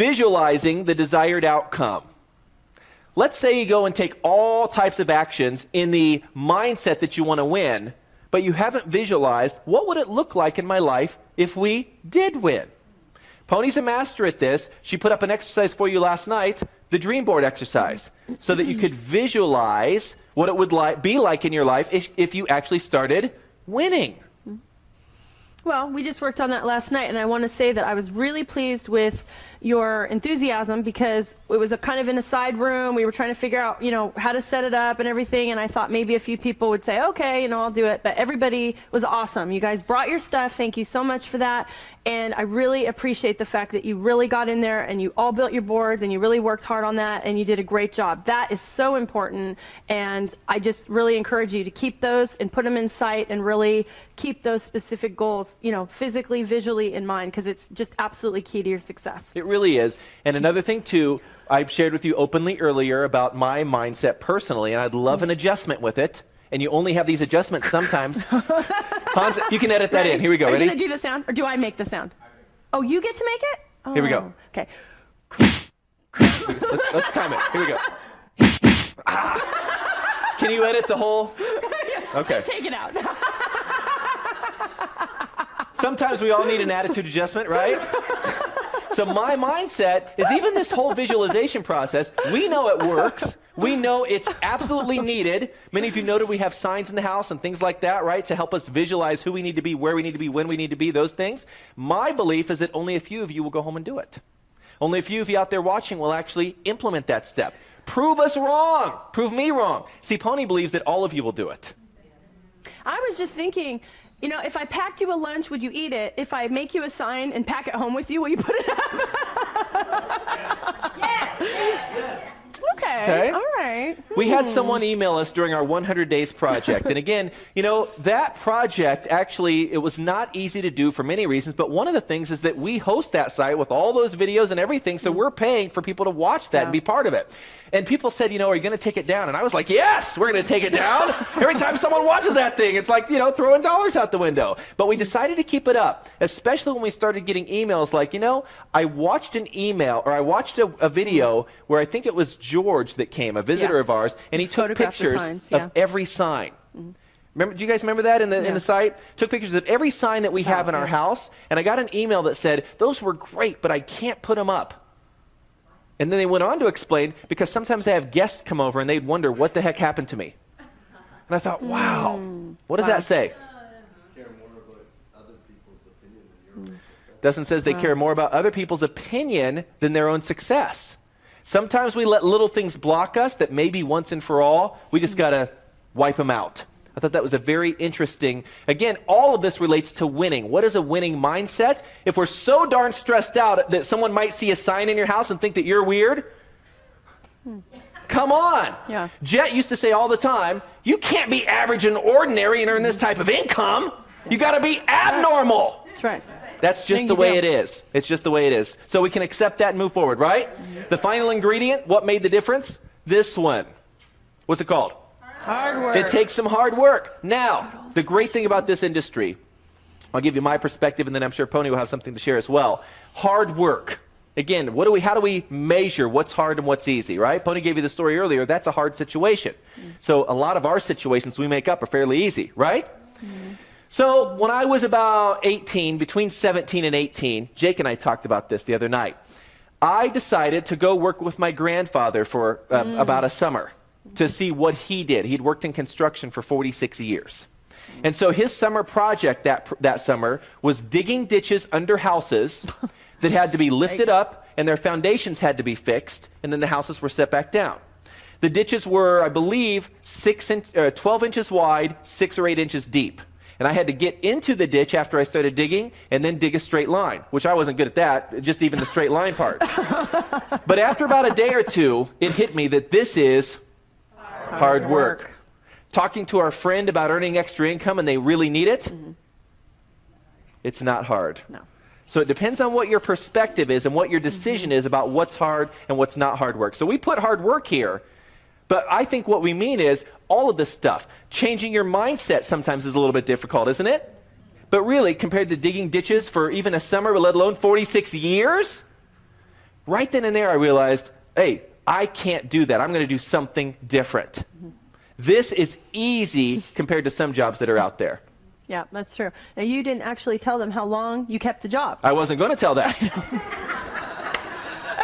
visualizing the desired outcome. Let's say you go and take all types of actions in the mindset that you want to win, but you haven't visualized what would it look like in my life if we did win. Pony's a master at this. She put up an exercise for you last night, the dream board exercise, so that you could visualize what it would be like in your life if you actually started winning. Well, we just worked on that last night, and I want to say that I was really pleased with your enthusiasm because it was kind of in a side room. We were trying to figure out, how to set it up and everything, and I thought maybe a few people would say, okay, I'll do it. But everybody was awesome. You guys brought your stuff. Thank you so much for that. And I really appreciate the fact that you really got in there and you all built your boards and you really worked hard on that and you did a great job. That is so important, and I just really encourage you to keep those and put them in sight and really keep those specific goals, physically, visually in mind, because it's just absolutely key to your success. It really is. And another thing too, I shared with you openly earlier about my mindset personally, and I'd love an adjustment with it. And you only have these adjustments sometimes. Hans, you can edit that in. Here we go. Are Ready? you going to do the sound, or do I make the sound? Oh, you get to make it? Oh, here we go. Okay. Let's time it. Here we go. Can you edit the whole? Okay. Just take it out. Sometimes we all need an attitude adjustment, right? So my mindset is even this whole visualization process, we know it works. We know it's absolutely needed. Many of you noted we have signs in the house and things like that, right, to help us visualize who we need to be, where we need to be, when we need to be, those things. My belief is that only a few of you will go home and do it. Only a few of you out there watching will actually implement that step. Prove us wrong. Prove me wrong. See, Pony believes that all of you will do it. I was just thinking, if I packed you a lunch, would you eat it? If I make you a sign and pack it home with you, will you put it up? Yes. Okay. All right. We had someone email us during our 100 Days project. And again, that project actually, it was not easy to do for many reasons, but one of the things is that we host that site with all those videos and everything, so we're paying for people to watch that and be part of it. And people said, are you going to take it down? And I was like, yes, we're going to take it down. Every time someone watches that thing, it's like, throwing dollars out the window. But we decided to keep it up, especially when we started getting emails like, I watched an email, or I watched a video where I think it was George that came, a visitor of ours, and he took pictures of every sign. Remember, do you guys remember that in the site? Took pictures of every sign that we have in our house, and I got an email that said, those were great, but I can't put them up. And then they went on to explain, because sometimes I have guests come over and they'd wonder what the heck happened to me. And I thought, wow, what does that say? Doesn't says they care more about other people's opinion than their own success. Sometimes we let little things block us that maybe once and for all, we just got to wipe them out. I thought that was a very interesting, again, all of this relates to winning. What is a winning mindset? If we're so darn stressed out that someone might see a sign in your house and think that you're weird, come on. Yeah. Jet used to say all the time, you can't be average and ordinary and earn this type of income. You got to be abnormal. That's right. That's just the way it is. It's just the way it is. So we can accept that and move forward, right? The final ingredient, what made the difference? This one. What's it called? Hard work. It takes some hard work. Now, the great thing about this industry, I'll give you my perspective, and then I'm sure Pony will have something to share as well. Hard work. Again, how do we measure what's hard and what's easy, right? Pony gave you the story earlier. That's a hard situation. So a lot of our situations we make up are fairly easy, right? So when I was about 18, between 17 and 18, Jake and I talked about this the other night. I decided to go work with my grandfather for about a summer to see what he did. He'd worked in construction for 46 years. And so his summer project that summer was digging ditches under houses that had to be lifted up, and their foundations had to be fixed, and then the houses were set back down. The ditches were, I believe, 12 inches wide, 6 or 8 inches deep. And I had to get into the ditch after I started digging and then dig a straight line, which I wasn't good at that, just even the straight line part. But after about a day or two, it hit me that this is hard work. Talking to our friend about earning extra income and they really need it, it's not hard. No. So it depends on what your perspective is and what your decision is about what's hard and what's not hard work. So we put hard work here, but I think what we mean is all of this stuff. Changing your mindset sometimes is a little bit difficult, isn't it? But really, compared to digging ditches for even a summer, let alone 46 years, right then and there I realized, hey, I can't do that. I'm going to do something different. This is easy compared to some jobs that are out there. Yeah, that's true. Now, you didn't actually tell them how long you kept the job. I wasn't going to tell that.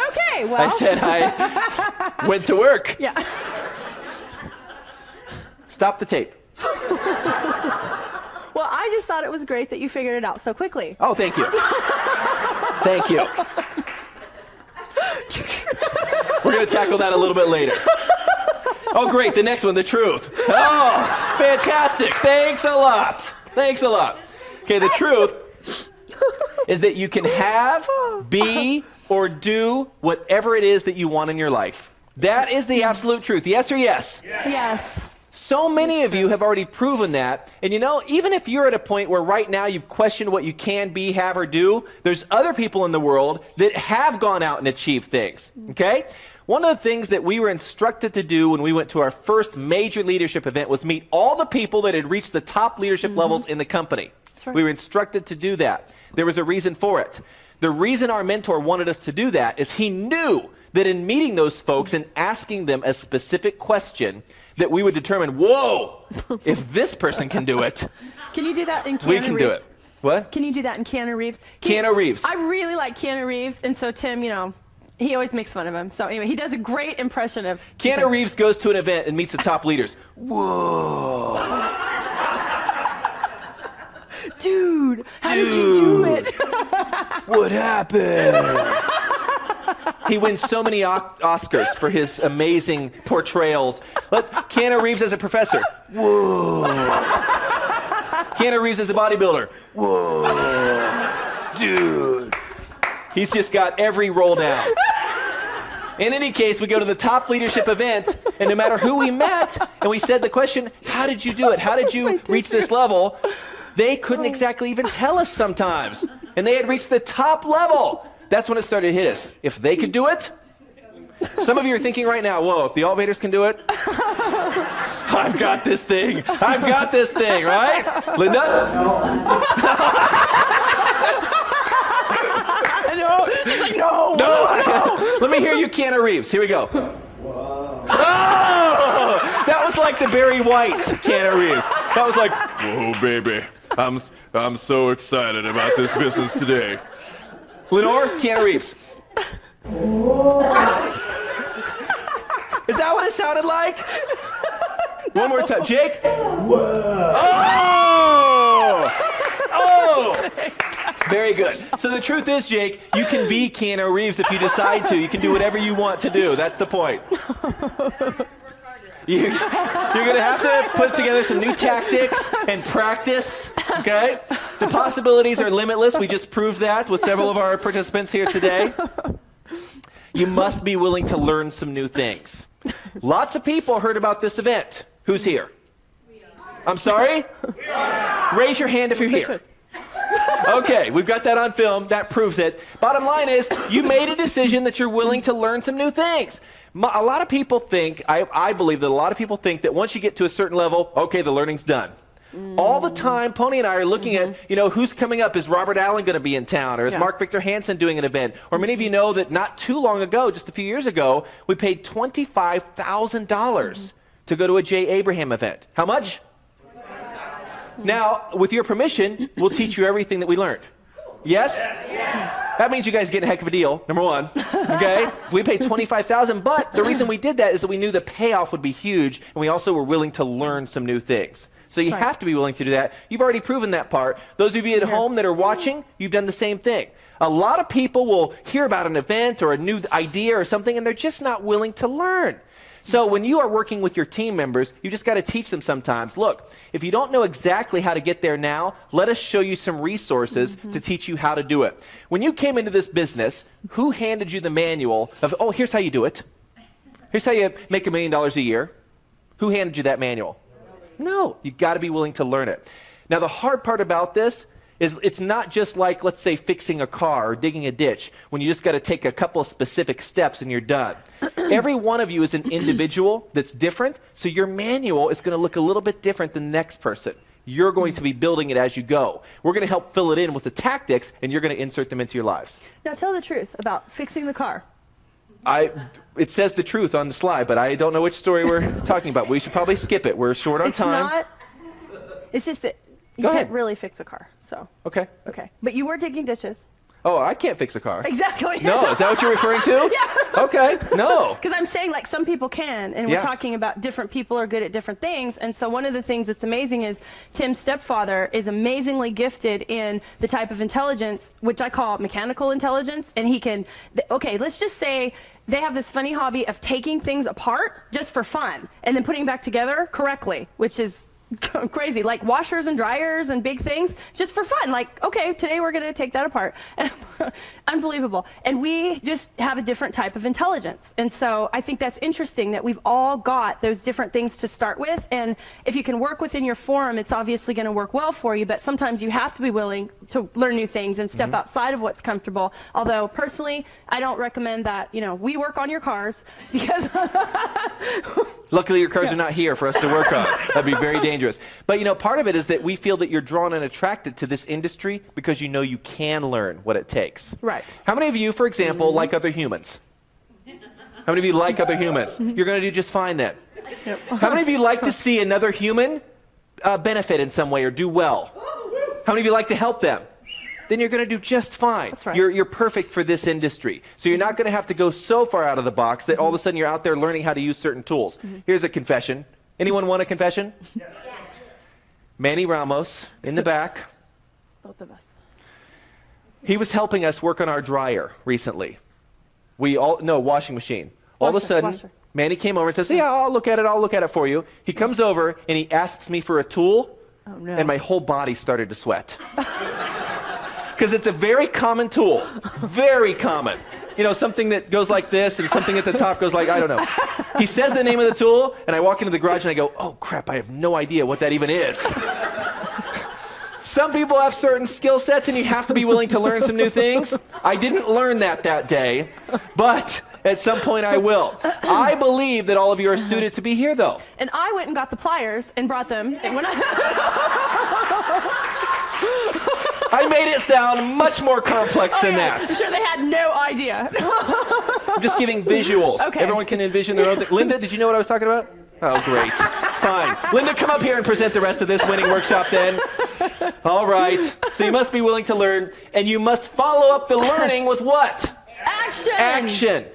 Okay, well. I said I went to work. Yeah. Stop the tape. Well, I just thought it was great that you figured it out so quickly. Oh, thank you. Thank you. We're going to tackle that a little bit later. Oh, great. The next one, the truth. Oh, fantastic. Thanks a lot. Thanks a lot. Okay, the truth is that you can have, be, or do whatever it is that you want in your life. That is the absolute truth. Yes or yes? Yes. So many of you have already proven that. And you know, even if you're at a point where right now you've questioned what you can be, have, or do, there's other people in the world that have gone out and achieved things. Okay? One of the things that we were instructed to do when we went to our first major leadership event was meet all the people that had reached the top leadership levels in the company. That's right. We were instructed to do that. There was a reason for it. The reason our mentor wanted us to do that is he knew that in meeting those folks and asking them a specific question, that we would determine, whoa, if this person can do it, Can you do that in Keanu we can Reeves? do it. What? Can you do that in Keanu Reeves? Keanu Reeves. I really like Keanu Reeves, and so Tim, you know, he always makes fun of him. So anyway, he does a great impression of Keanu Reeves goes to an event and meets the top leaders. Whoa. Dude, how did you do it? What happened? He wins so many Oscars for his amazing portrayals. Keanu Reeves as a professor. Whoa. Keanu Reeves as a bodybuilder. Whoa. Dude. He's just got every role down. In any case, we go to the top leadership event, and no matter who we met, and we said the question, how did you do it? How did you reach this level? They couldn't exactly even tell us sometimes. And they had reached the top level. That's when it started to hit us. If they could do it, some of you are thinking right now, whoa, if the elevators can do it, I've got this thing. I've got this thing, right? Linda? No. She's like, no. No. Let me hear you, Keanu Reeves. Here we go. Oh, that was like the Barry White Keanu Reeves. That was like, whoa, baby. I'm so excited about this business today. Lenore, Keanu Reeves. Is that what it sounded like? One more time. Jake? Whoa. Oh! Very good. So the truth is, Jake, you can be Keanu Reeves if you decide to. You can do whatever you want to do. That's the point. You're going to have to put together some new tactics and practice, okay? The possibilities are limitless. We just proved that with several of our participants here today. You must be willing to learn some new things. Lots of people heard about this event. Who's here? I'm sorry? Raise your hand if you're here. Okay, we've got that on film. That proves it. Bottom line is, you made a decision that you're willing to learn some new things. A lot of people think, I believe that a lot of people think that once you get to a certain level, okay, the learning's done. All the time, Pony and I are looking at, who's coming up. Is Robert Allen going to be in town? Or is Mark Victor Hansen doing an event? Or many of you know that not too long ago, just a few years ago, we paid $25,000 to go to a Jay Abraham event. How much? Now, with your permission, we'll teach you everything that we learned. Yes? That means you guys get a heck of a deal, number one. Okay? We paid $25,000, but the reason we did that is that we knew the payoff would be huge, and we also were willing to learn some new things. So you have to be willing to do that. You've already proven that part. Those of you at home that are watching, you've done the same thing. A lot of people will hear about an event or a new idea or something, and they're just not willing to learn. So when you are working with your team members, you just got to teach them sometimes. Look, if you don't know exactly how to get there now, let us show you some resources to teach you how to do it. When you came into this business, who handed you the manual of, oh, here's how you do it? Here's how you make $1 million a year? Who handed you that manual? No, you got to be willing to learn it. Now, the hard part about this is it's not just like, let's say, fixing a car or digging a ditch when you just got to take a couple of specific steps and you're done. Every one of you is an individual that's different, so your manual is going to look a little bit different than the next person. You're going to be building it as you go. We're going to help fill it in with the tactics, and you're going to insert them into your lives. Now tell the truth about fixing the car. It says the truth on the slide, but I don't know which story we're talking about. We should probably skip it. We're short on time. It's just that you Go can't ahead. really fix a car. So, Okay. okay. But you were digging dishes. Oh, I can't fix a car. Exactly. No, is that what you're referring to? Yeah. Okay, no. Because I'm saying, like, some people can, and Yeah. we're talking about different people are good at different things. And so one of the things that's amazing is Tim's stepfather is amazingly gifted in the type of intelligence, which I call mechanical intelligence. And he can, okay, let's just say they have this funny hobby of taking things apart just for fun and then putting back together correctly, which is crazy, like washers and dryers and big things just for fun. Like, okay, today we're going to take that apart. Unbelievable. And we just have a different type of intelligence. And so I think that's interesting that we've all got those different things to start with. And if you can work within your forum, it's obviously going to work well for you. But sometimes you have to be willing to learn new things and step outside of what's comfortable. Although personally, I don't recommend that, we work on your cars because Luckily, your cars are not here for us to work on. That'd be very dangerous. But, part of it is that we feel that you're drawn and attracted to this industry because you know you can learn what it takes. Right. How many of you, for example, like other humans? How many of you like other humans? You're going to do just fine then. Yep. How many of you like to see another human benefit in some way or do well? How many of you like to help them? Then you're going to do just fine. That's right. You're perfect for this industry. So you're not going to have to go so far out of the box that all of a sudden you're out there learning how to use certain tools. Here's a confession. Anyone want a confession? Yes. Manny Ramos in the back. both of us. He was helping us work on our dryer recently. Washing machine. All of a sudden, Washer. Manny came over and says, yeah, I'll look at it for you. He comes over and he asks me for a tool. Oh, no. And my whole body started to sweat. Because it's a very common tool. Very common. Something that goes like this and something at the top goes like, I don't know. He says the name of the tool, and I walk into the garage and I go, oh, crap, I have no idea what that even is. Some people have certain skill sets, and you have to be willing to learn some new things. I didn't learn that day, but at some point I will. I believe that all of you are suited to be here, though. And I went and got the pliers and brought them. And when I made it sound much more complex than I'm that. sure they had no idea. I'm just giving visuals. Okay. Everyone can envision their own thing. Linda, did you know what I was talking about? Oh, great. Fine. Linda, come up here and present the rest of this winning workshop then. All right. So you must be willing to learn, and you must follow up the learning with what? Action! Action.